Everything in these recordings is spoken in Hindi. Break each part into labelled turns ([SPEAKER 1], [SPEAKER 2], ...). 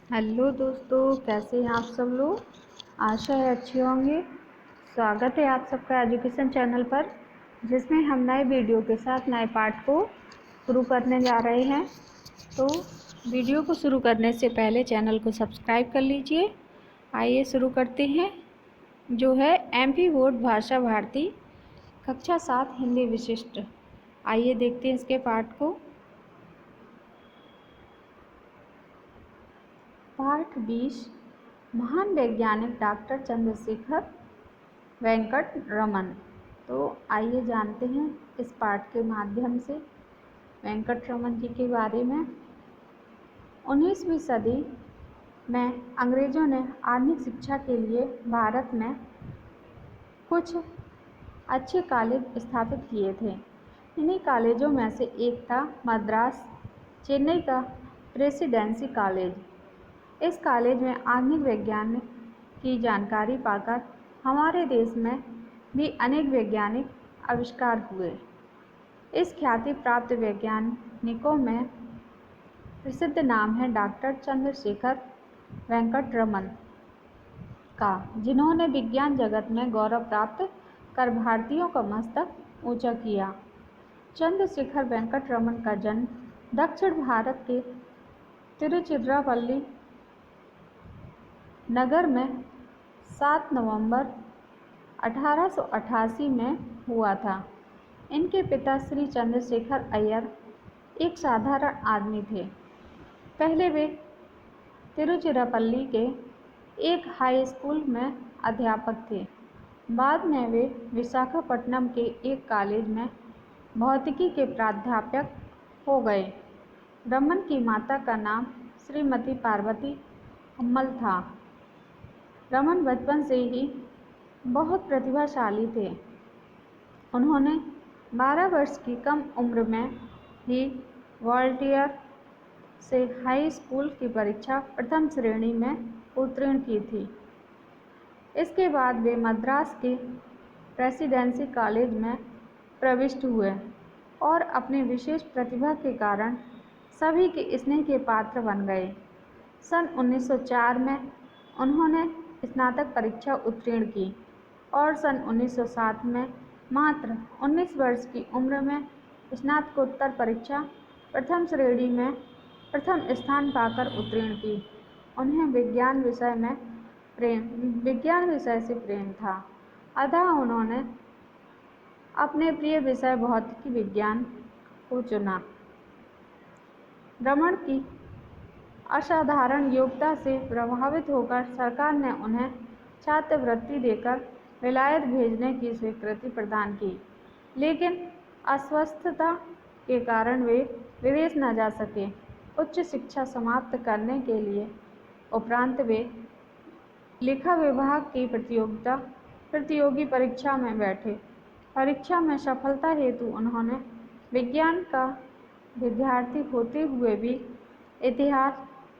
[SPEAKER 1] हेलो दोस्तों, कैसे हैं आप सब लोग। आशा है अच्छे होंगे। स्वागत है आप सबका एजुकेशन चैनल पर, जिसमें हम नए वीडियो के साथ नए पार्ट को शुरू करने जा रहे हैं। तो वीडियो को शुरू करने से पहले चैनल को सब्सक्राइब कर लीजिए। आइए शुरू करते हैं। जो है MP बोर्ड भाषा भारती कक्षा 7 हिंदी विशिष्ट। आइए देखते हैं इसके पार्ट को। पाठ 20, महान वैज्ञानिक डॉक्टर चंद्रशेखर वेंकट रमन। तो आइए जानते हैं इस पाठ के माध्यम से वेंकट रमन जी के बारे में। 19वीं सदी में अंग्रेज़ों ने आधुनिक शिक्षा के लिए भारत में कुछ अच्छे कॉलेज स्थापित किए थे। इन्हीं कॉलेजों में से एक था मद्रास चेन्नई का प्रेसिडेंसी कॉलेज। इस कॉलेज में आधुनिक विज्ञान की जानकारी पाकर हमारे देश में भी अनेक वैज्ञानिक आविष्कार हुए। इस ख्याति प्राप्त वैज्ञानिकों में प्रसिद्ध नाम है डॉक्टर चंद्रशेखर वेंकट रमन का, जिन्होंने विज्ञान जगत में गौरव प्राप्त कर भारतीयों का मस्तक ऊंचा किया। चंद्रशेखर वेंकट रमन का जन्म दक्षिण भारत के तिरुचिरापल्ली नगर में 7 नवंबर 1888 में हुआ था। इनके पिता श्री चंद्रशेखर अय्यर एक साधारण आदमी थे। पहले वे तिरुचिरापल्ली के एक हाई स्कूल में अध्यापक थे। बाद में वे विशाखापट्टनम के एक कॉलेज में भौतिकी के प्राध्यापक हो गए। रमन की माता का नाम श्रीमती पार्वती अम्मल था। रमन बचपन से ही बहुत प्रतिभाशाली थे। उन्होंने 12 वर्ष की कम उम्र में ही ग्वालियर से हाई स्कूल की परीक्षा प्रथम श्रेणी में उत्तीर्ण की थी। इसके बाद वे मद्रास के प्रेसिडेंसी कॉलेज में प्रविष्ट हुए और अपनी विशेष प्रतिभा के कारण सभी के स्नेह के पात्र बन गए। सन 1904 में उन्होंने स्नातक परीक्षा उत्तीर्ण की और सन 1907 में मात्र 19 वर्ष की उम्र में स्नातकोत्तर परीक्षा प्रथम श्रेणी में प्रथम स्थान पाकर उत्तीर्ण की। उन्हें विज्ञान विषय से प्रेम था, अतः उन्होंने अपने प्रिय विषय भौतिकी विज्ञान को चुना। रमन की असाधारण योग्यता से प्रभावित होकर सरकार ने उन्हें छात्रवृत्ति देकर विलायत भेजने की स्वीकृति प्रदान की, लेकिन अस्वस्थता के कारण वे विदेश न जा सके। उच्च शिक्षा समाप्त करने के लिए उपरांत वे लेखा विभाग की प्रतियोगी परीक्षा में बैठे। परीक्षा में सफलता हेतु उन्होंने विज्ञान का विद्यार्थी होते हुए भी इतिहास,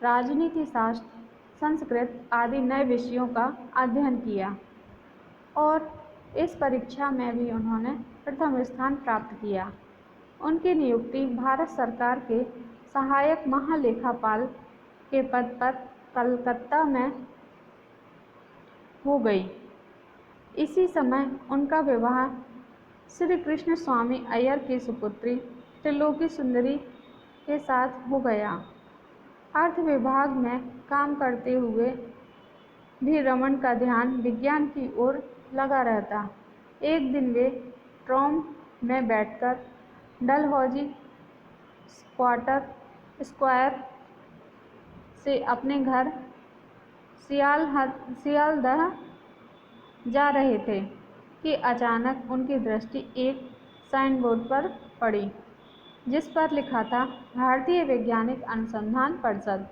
[SPEAKER 1] राजनीति शास्त्र, संस्कृत आदि नए विषयों का अध्ययन किया और इस परीक्षा में भी उन्होंने प्रथम स्थान प्राप्त किया। उनकी नियुक्ति भारत सरकार के सहायक महालेखापाल के पद पर कलकत्ता में हो गई। इसी समय उनका विवाह श्री कृष्ण स्वामी अय्यर की सुपुत्री त्रिलोकी सुंदरी के साथ हो गया। अर्थ विभाग में काम करते हुए भी रमन का ध्यान विज्ञान की ओर लगा रहता। एक दिन वे ट्राम में बैठकर डलहौजी स्क्वायर से अपने घर सियालदह जा रहे थे कि अचानक उनकी दृष्टि एक साइनबोर्ड पर पड़ी, जिस पर लिखा था भारतीय वैज्ञानिक अनुसंधान परिषद।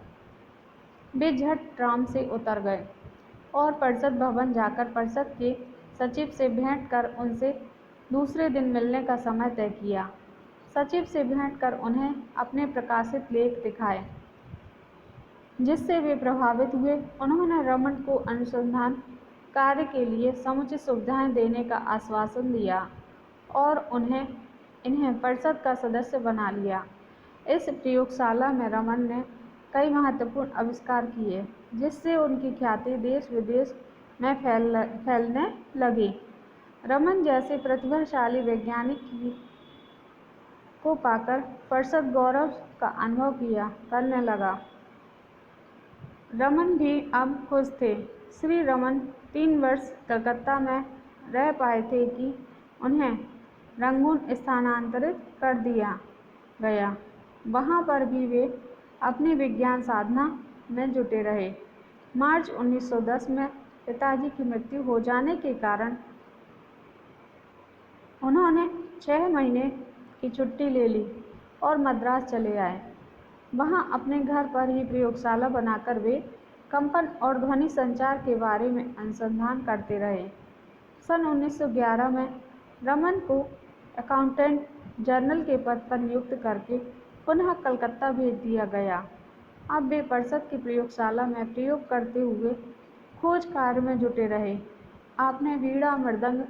[SPEAKER 1] वे झट ट्राम से उतर गए और परिषद भवन जाकर परिषद के सचिव से भेंट कर उनसे दूसरे दिन मिलने का समय तय किया। सचिव से भेंट कर उन्हें अपने प्रकाशित लेख दिखाए, जिससे वे प्रभावित हुए। उन्होंने रमन को अनुसंधान कार्य के लिए समुचित सुविधाएं देने का आश्वासन दिया और इन्हें परिषद का सदस्य बना लिया। इस प्रयोगशाला में रमन ने कई महत्वपूर्ण आविष्कार किए, जिससे उनकी ख्याति देश विदेश में फैलने लगी। रमन जैसे प्रतिभाशाली वैज्ञानिक को पाकर परिषद गौरव का अनुभव करने लगा। रमन भी अब खुश थे। श्री रमन 3 वर्ष कलकत्ता में रह पाए थे कि उन्हें रंगून स्थानांतरित कर दिया गया। वहाँ पर भी वे अपनी विज्ञान साधना में जुटे रहे। मार्च 1910 में पिताजी की मृत्यु हो जाने के कारण उन्होंने 6 महीने की छुट्टी ले ली और मद्रास चले आए। वहाँ अपने घर पर ही प्रयोगशाला बनाकर वे कंपन और ध्वनि संचार के बारे में अनुसंधान करते रहे। सन 1911 में रमन को अकाउंटेंट जनरल के पद पर नियुक्त करके पुनः कलकत्ता भेज दिया गया। अब वे परिषद की प्रयोगशाला में प्रयोग करते हुए खोज कार्य में जुटे रहे। आपने वीणा, मृदंग,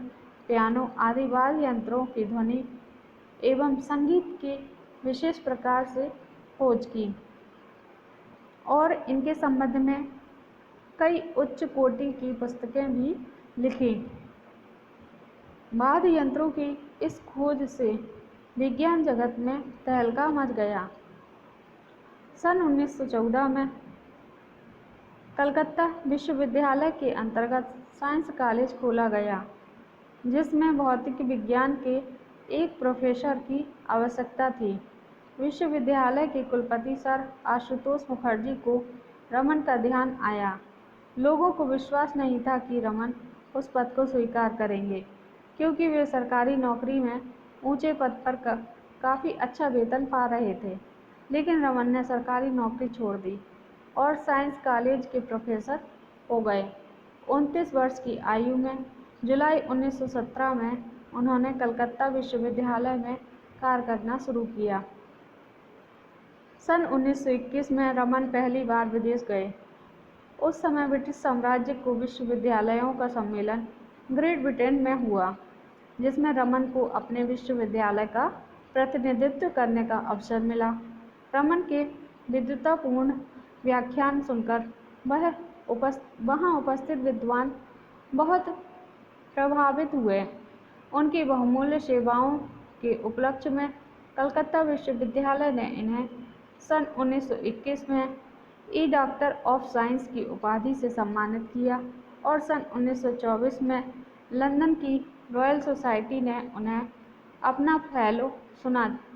[SPEAKER 1] पियानो आदि वाद्य यंत्रों की ध्वनि एवं संगीत के विशेष प्रकार से खोज की और इनके संबंध में कई उच्च कोटि की पुस्तकें भी लिखी। वाद्य यंत्रों की इस खोज से विज्ञान जगत में तहलका मच गया। सन 1914 में कलकत्ता विश्वविद्यालय के अंतर्गत साइंस कॉलेज खोला गया, जिसमें भौतिक विज्ञान के एक प्रोफेसर की आवश्यकता थी। विश्वविद्यालय के कुलपति सर आशुतोष मुखर्जी को रमन का ध्यान आया। लोगों को विश्वास नहीं था कि रमन उस पद को स्वीकार करेंगे, क्योंकि वे सरकारी नौकरी में ऊंचे पद पर काफ़ी अच्छा वेतन पा रहे थे। लेकिन रमन ने सरकारी नौकरी छोड़ दी और साइंस कॉलेज के प्रोफेसर हो गए। 29 वर्ष की आयु में जुलाई 1917 में उन्होंने कलकत्ता विश्वविद्यालय में कार्य करना शुरू किया। सन 1921 में रमन पहली बार विदेश गए। उस समय ब्रिटिश साम्राज्य को विश्वविद्यालयों का सम्मेलन ग्रेट ब्रिटेन में हुआ, जिसमें रमन को अपने विश्वविद्यालय का प्रतिनिधित्व करने का अवसर मिला। रमन के विद्वतापूर्ण व्याख्यान सुनकर वहाँ उपस्थित विद्वान बहुत प्रभावित हुए। उनकी बहुमूल्य सेवाओं के उपलक्ष्य में कलकत्ता विश्वविद्यालय ने इन्हें सन 1921 में डॉक्टर ऑफ साइंस की उपाधि से सम्मानित किया और सन 1924 में लंदन की रॉयल सोसाइटी ने उन्हें अपना फेलो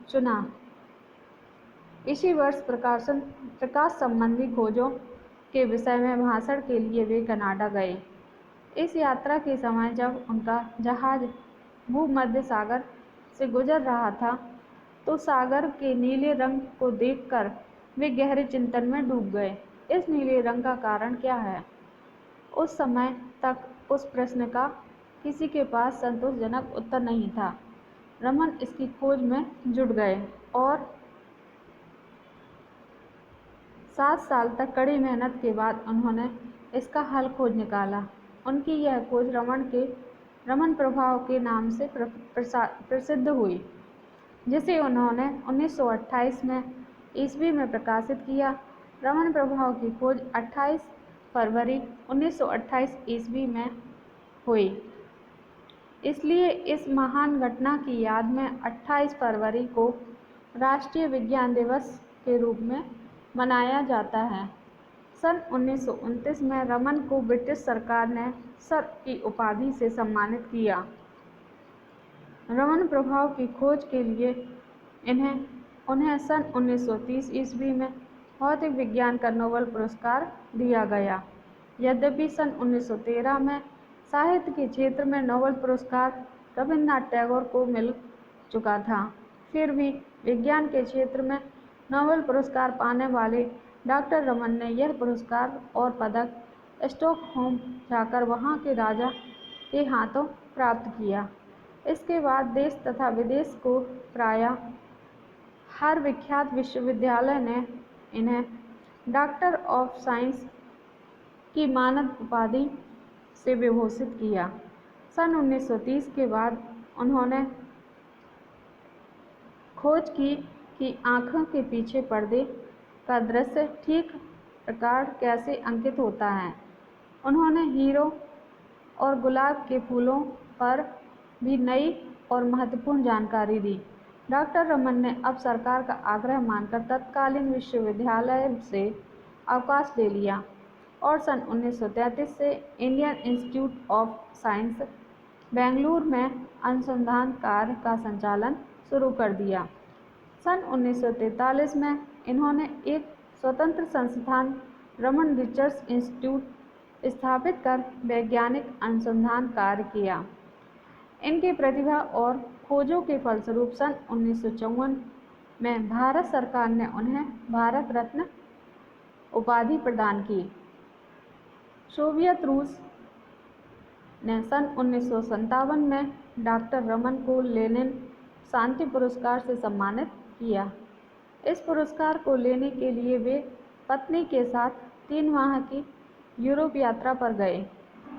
[SPEAKER 1] चुना। इसी वर्ष प्रकाश संबंधी खोजों के विषय में भाषण के लिए वे कनाडा गए। इस यात्रा के समय जब उनका जहाज भूमध्य सागर से गुजर रहा था, तो सागर के नीले रंग को देखकर वे गहरे चिंतन में डूब गए। इस नीले रंग का कारण क्या है? उस समय तक उस प्रश्न का किसी के पास संतोषजनक उत्तर नहीं था। रमन इसकी खोज में जुट गए और 7 साल तक कड़ी मेहनत के बाद उन्होंने इसका हल खोज निकाला। उनकी यह खोज रमन प्रभाव के नाम से प्रसिद्ध हुई, जिसे उन्होंने 1928 में ईस्वी में प्रकाशित किया। रमन प्रभाव की खोज 28 फरवरी 1928 ईस्वी में हुई। इसलिए इस महान घटना की याद में 28 फरवरी को राष्ट्रीय विज्ञान दिवस के रूप में मनाया जाता है। सन 1929 में रमन को ब्रिटिश सरकार ने सर की उपाधि से सम्मानित किया। रमन प्रभाव की खोज के लिए उन्हें सन 1930 ईस्वी में भौतिक विज्ञान का नोबेल पुरस्कार दिया गया। यद्यपि सन 1913 में साहित्य के क्षेत्र में नोबेल पुरस्कार रवींद्रनाथ टैगोर को मिल चुका था, फिर भी विज्ञान के क्षेत्र में नोबेल पुरस्कार पाने वाले डॉक्टर रमन ने यह पुरस्कार और पदक स्टॉकहोम जाकर वहाँ के राजा के हाथों प्राप्त किया। इसके बाद देश तथा विदेश को प्रायः हर विख्यात विश्वविद्यालय ने इन्हें डॉक्टर ऑफ साइंस की मानद उपाधि से विभूषित किया। सन 1930 के बाद उन्होंने खोज की कि आँखों के पीछे पर्दे का दृश्य ठीक प्रकार कैसे अंकित होता है। उन्होंने हीरो और गुलाब के फूलों पर भी नई और महत्वपूर्ण जानकारी दी। डॉक्टर रमन ने अब सरकार का आग्रह मानकर तत्कालीन विश्वविद्यालय से अवकाश ले लिया और सन 1933 से Indian institute of science Bengaluru में अनुसंधान कार्य का संचालन शुरू कर दिया। सन 1943 में इन्होंने एक स्वतंत्र संस्थान रमन रिसर्च इंस्टीट्यूट स्थापित कर वैज्ञानिक अनुसंधान कार्य किया। इनकी प्रतिभा और खोजों के फलस्वरूप सन 1954 में भारत सरकार ने उन्हें भारत रत्न उपाधि प्रदान की। सोवियत रूस ने सन 1957 में डॉक्टर रमन को लेनिन शांति पुरस्कार से सम्मानित किया। इस पुरस्कार को लेने के लिए वे पत्नी के साथ 3 माह की यूरोप यात्रा पर गए।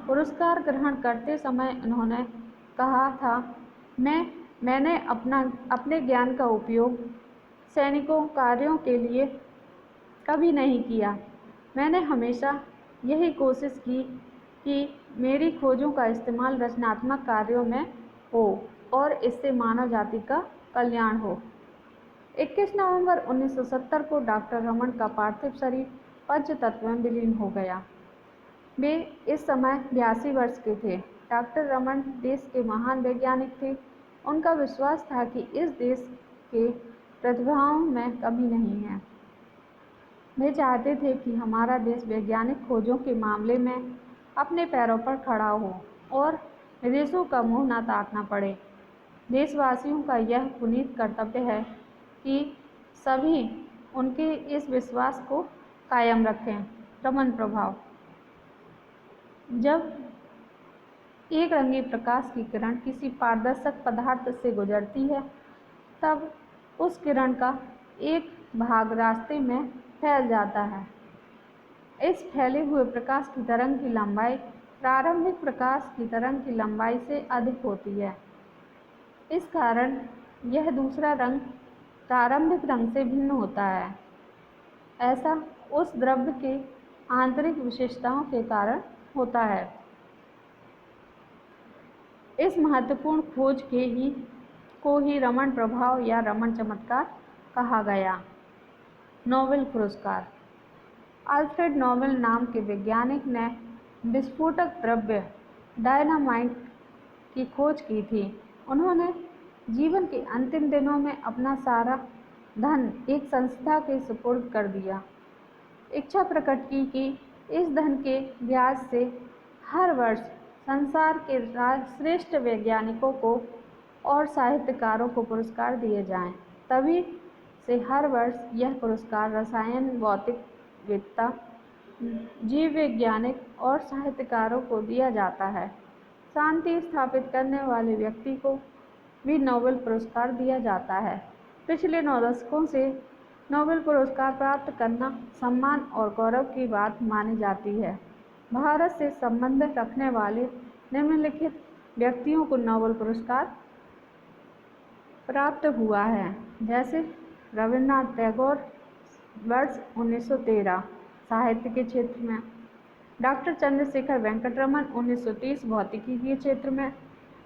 [SPEAKER 1] पुरस्कार ग्रहण करते समय उन्होंने कहा था, मैंने अपने ज्ञान का उपयोग सैनिकों कार्यों के लिए कभी नहीं किया। मैंने हमेशा यही कोशिश की कि मेरी खोजों का इस्तेमाल रचनात्मक कार्यों में हो और इससे मानव जाति का कल्याण हो। 21 नवंबर 1970 को डॉक्टर रमन का पार्थिव शरीर पंच तत्व में विलीन हो गया। वे इस समय 82 वर्ष के थे। डॉक्टर रमन देश के महान वैज्ञानिक थे। उनका विश्वास था कि इस देश के प्रतिभाओं में कमी नहीं है। वे चाहते थे कि हमारा देश वैज्ञानिक खोजों के मामले में अपने पैरों पर खड़ा हो और विदेशों का मुंह न ताकना पड़े। देशवासियों का यह पुनीत कर्तव्य है कि सभी उनके इस विश्वास को कायम रखें। रमन प्रभाव। जब एक रंगी प्रकाश की किरण किसी पारदर्शक पदार्थ से गुजरती है, तब उस किरण का एक भाग रास्ते में फैल जाता है। इस फैले हुए प्रकाश की तरंग की लंबाई प्रारंभिक प्रकाश की तरंग की लंबाई से अधिक होती है। इस कारण यह दूसरा रंग प्रारंभिक रंग से भिन्न होता है। ऐसा उस द्रव्य के आंतरिक विशेषताओं के कारण होता है। इस महत्वपूर्ण खोज को ही रमन प्रभाव या रमन चमत्कार कहा गया। नोबेल पुरस्कार। अल्फ्रेड नोबेल नाम के वैज्ञानिक ने विस्फोटक द्रव्य डायनामाइट की खोज की थी। उन्होंने जीवन के अंतिम दिनों में अपना सारा धन एक संस्था के सुपुर्द कर दिया। इच्छा प्रकट की कि इस धन के ब्याज से हर वर्ष संसार के श्रेष्ठ वैज्ञानिकों को और साहित्यकारों को पुरस्कार दिए जाएं। तभी से हर वर्ष यह पुरस्कार रसायन, भौतिक विद्ता, जीव वैज्ञानिक और साहित्यकारों को दिया जाता है। शांति स्थापित करने वाले व्यक्ति को भी नोबेल पुरस्कार दिया जाता है। पिछले 9 दशकों से नोबेल पुरस्कार प्राप्त करना सम्मान और गौरव की बात मानी जाती है। भारत से संबंध रखने वाले निम्नलिखित व्यक्तियों को नोबेल पुरस्कार प्राप्त हुआ है, जैसे रविन्द्रनाथ टैगोर वर्ष 1913 साहित्य के क्षेत्र में, डॉक्टर चंद्रशेखर वेंकटरमन 1930 भौतिकी के क्षेत्र में,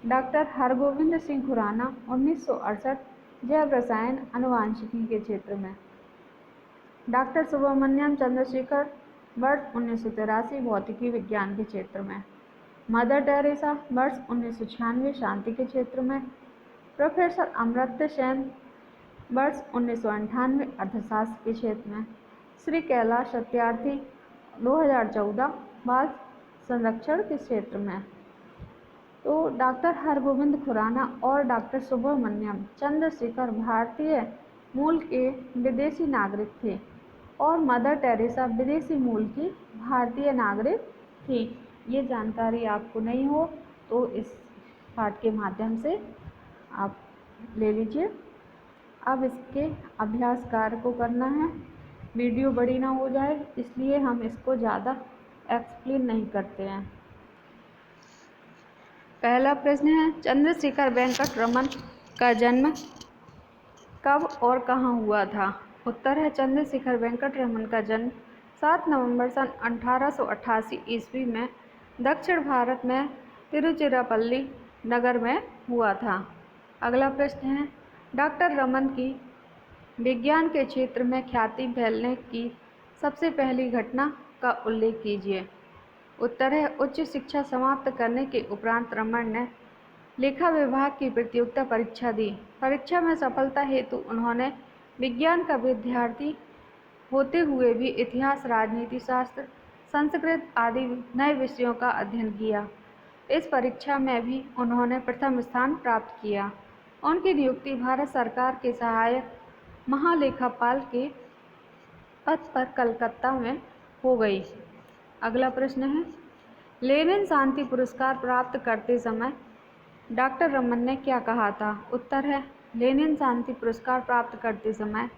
[SPEAKER 1] डॉक्टर हरगोविंद सिंह खुराना 1968 जैव रसायन आनुवंशिकी के क्षेत्र में, डॉक्टर सुब्रमण्यम चंद्रशेखर वर्ष 1983 भौतिकी विज्ञान के क्षेत्र में, मदर टेरेसा वर्ष 1996 शांति के क्षेत्र में, प्रोफेसर अमर्त्य सेन वर्ष 1998 अर्थशास्त्र के क्षेत्र में, श्री कैलाश सत्यार्थी 2014 बाल संरक्षण के क्षेत्र में। तो डॉक्टर हरगोविंद खुराना और डॉक्टर सुब्रमण्यम चंद्रशेखर भारतीय मूल के विदेशी नागरिक थे और मदर टेरेसा विदेशी मूल की भारतीय नागरिक थी। ये जानकारी आपको नहीं हो तो इस पाठ के माध्यम से आप ले लीजिए। अब इसके अभ्यास कार्य को करना है। वीडियो बड़ी ना हो जाए इसलिए हम इसको ज़्यादा एक्सप्लेन नहीं करते हैं। पहला प्रश्न है, चंद्रशेखर वेंकट रमन का जन्म कब और कहाँ हुआ था? उत्तर है चंद्रशेखर वेंकट रमन का जन्म 7 नवंबर सन 1888 ईस्वी में दक्षिण भारत में तिरुचिरापल्ली नगर में हुआ था। अगला प्रश्न है, डॉक्टर रमन की विज्ञान के क्षेत्र में ख्याति फैलने की सबसे पहली घटना का उल्लेख कीजिए। उत्तर है उच्च शिक्षा समाप्त करने के उपरांत रमन ने लेखा विभाग की प्रतियोगिता परीक्षा दी। परीक्षा में सफलता हेतु उन्होंने विज्ञान का विद्यार्थी होते हुए भी इतिहास, राजनीति शास्त्र, संस्कृत आदि नए विषयों का अध्ययन किया। इस परीक्षा में भी उन्होंने प्रथम स्थान प्राप्त किया। उनकी नियुक्ति भारत सरकार के सहायक महालेखापाल के पद पर कलकत्ता में हो गई। अगला प्रश्न है, लेनिन शांति पुरस्कार प्राप्त करते समय डॉक्टर रमन ने क्या कहा था? उत्तर है लेनिन शांति पुरस्कार प्राप्त करते समय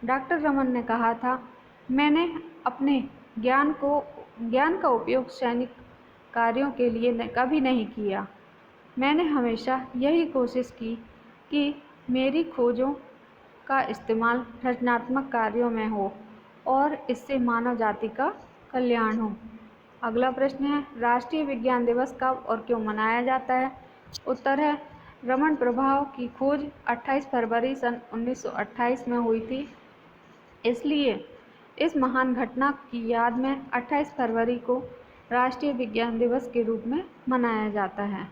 [SPEAKER 1] डॉक्टर रमन ने कहा था, मैंने अपने ज्ञान का उपयोग सैनिक कार्यों के लिए कभी नहीं किया। मैंने हमेशा यही कोशिश की कि मेरी खोजों का इस्तेमाल रचनात्मक कार्यों में हो और इससे मानव जाति का कल्याण हो। अगला प्रश्न है, राष्ट्रीय विज्ञान दिवस कब और क्यों मनाया जाता है? उत्तर है रमन प्रभाव की खोज 28 फरवरी सन 1928 में हुई थी, इसलिए इस महान घटना की याद में 28 फरवरी को राष्ट्रीय विज्ञान दिवस के रूप में मनाया जाता है।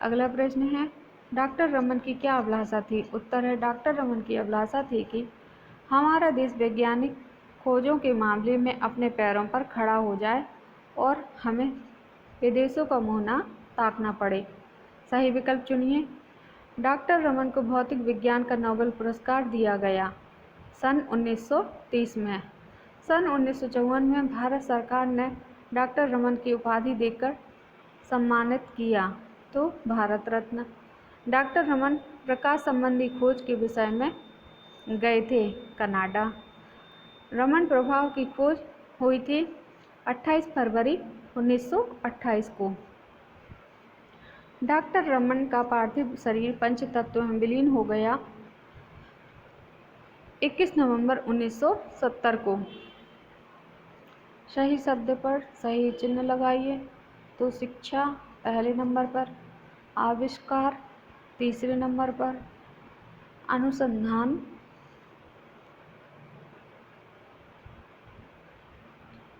[SPEAKER 1] अगला प्रश्न है, डॉक्टर रमन की क्या अभिलाषा थी? उत्तर है डॉक्टर रमन की अभिलाषा थी कि हमारा देश वैज्ञानिक खोजों के मामले में अपने पैरों पर खड़ा हो जाए और हमें विदेशों का मुँह न ताकना पड़े। सही विकल्प चुनिए। डॉक्टर रमन को भौतिक विज्ञान का नोबेल पुरस्कार दिया गया सन 1930 में। सन 1954 में भारत सरकार ने डॉक्टर रमन की उपाधि देकर सम्मानित किया तो भारत रत्न। डॉक्टर रमन प्रकाश संबंधी खोज के विषय में गए थे कनाडा। रमन प्रभाव की खोज हुई थी 28 फरवरी 1928 को। डॉक्टर रमन का पार्थिव शरीर पंचतत्व में विलीन हो गया 21 नवंबर 1970 को। सही शब्द पर सही चिन्ह लगाइए। तो शिक्षा पहले नंबर पर, आविष्कार तीसरे नंबर पर, अनुसंधान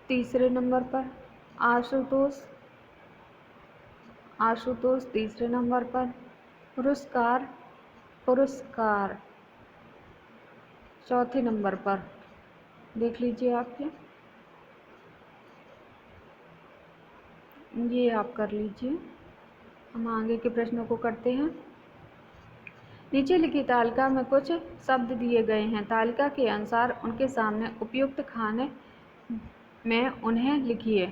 [SPEAKER 1] तीसरे नंबर पर, आशुतोष तीसरे नंबर पर, पुरस्कार चौथे नंबर पर। देख लीजिए आपके, ये आप कर लीजिए। हम आगे के प्रश्नों को करते हैं। नीचे लिखी तालिका में कुछ शब्द दिए गए हैं। तालिका के अनुसार उनके सामने उपयुक्त खाने में उन्हें लिखिए।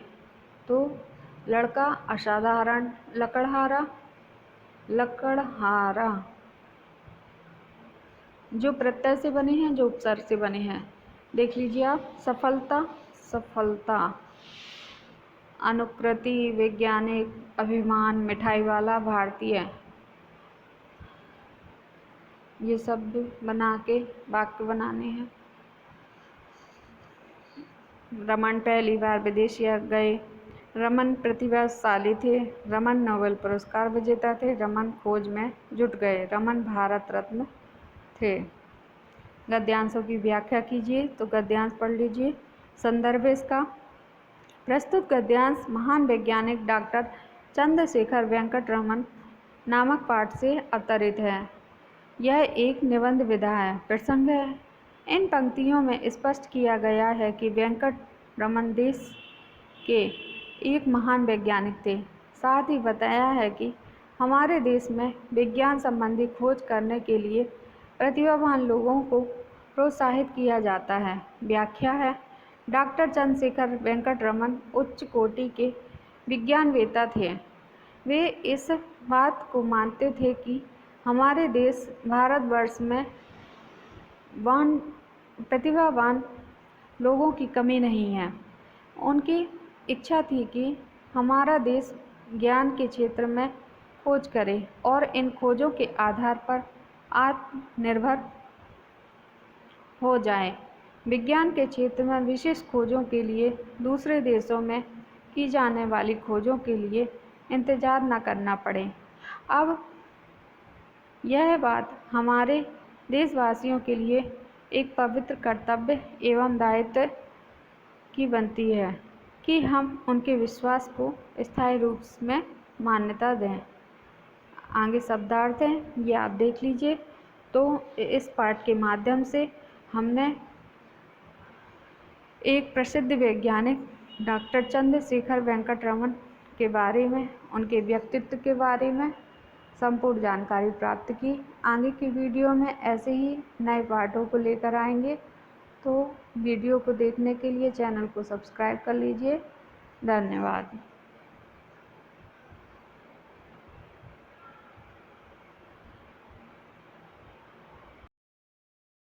[SPEAKER 1] तो लड़का, असाधारण, लकड़हारा, जो प्रत्यय से बने हैं, जो उपसर्ग से बने हैं। देख लीजिए आप। सफलता, अनुकृति, वैज्ञानिक, अभिमान, मिठाई वाला, भारतीय। ये शब्द बना के वाक्य बनाने हैं। रमन पहली बार विदेश गए। रमन प्रतिभाशाली थे। रमन नोबेल पुरस्कार विजेता थे। रमन खोज में जुट गए। रमन भारत रत्न थे। गद्यांशों की व्याख्या कीजिए। तो गद्यांश पढ़ लीजिए। संदर्भ इसका। प्रस्तुत गद्यांश महान वैज्ञानिक डॉक्टर चंद्रशेखर वेंकट रमन नामक पाठ से अवतरित है। यह एक निबंध विधा है। प्रसंग है। इन पंक्तियों में स्पष्ट किया गया है कि वेंकट रमन देश के एक महान वैज्ञानिक थे। साथ ही बताया है कि हमारे देश में विज्ञान संबंधी खोज करने के लिए प्रतिभावान लोगों को प्रोत्साहित किया जाता है। व्याख्या है। डॉक्टर चंद्रशेखर वेंकट रमन उच्च कोटि के विज्ञानवेत्ता थे। वे इस बात को मानते थे कि हमारे देश भारतवर्ष में प्रतिभावान लोगों की कमी नहीं है। उनकी इच्छा थी कि हमारा देश ज्ञान के क्षेत्र में खोज करे और इन खोजों के आधार पर आत्मनिर्भर हो जाए। विज्ञान के क्षेत्र में विशेष खोजों के लिए दूसरे देशों में की जाने वाली खोजों के लिए इंतज़ार न करना पड़े। अब यह बात हमारे देशवासियों के लिए एक पवित्र कर्तव्य एवं दायित्व की बनती है कि हम उनके विश्वास को स्थायी रूप में मान्यता दें। आगे शब्दार्थ हैं, ये आप देख लीजिए। तो इस पाठ के माध्यम से हमने एक प्रसिद्ध वैज्ञानिक डॉक्टर चंद्रशेखर वेंकट रमन के बारे में, उनके व्यक्तित्व के बारे में संपूर्ण जानकारी प्राप्त की। आगे की वीडियो में ऐसे ही नए पाठों को लेकर आएंगे, तो वीडियो को देखने के लिए चैनल को सब्सक्राइब कर लीजिए। धन्यवाद।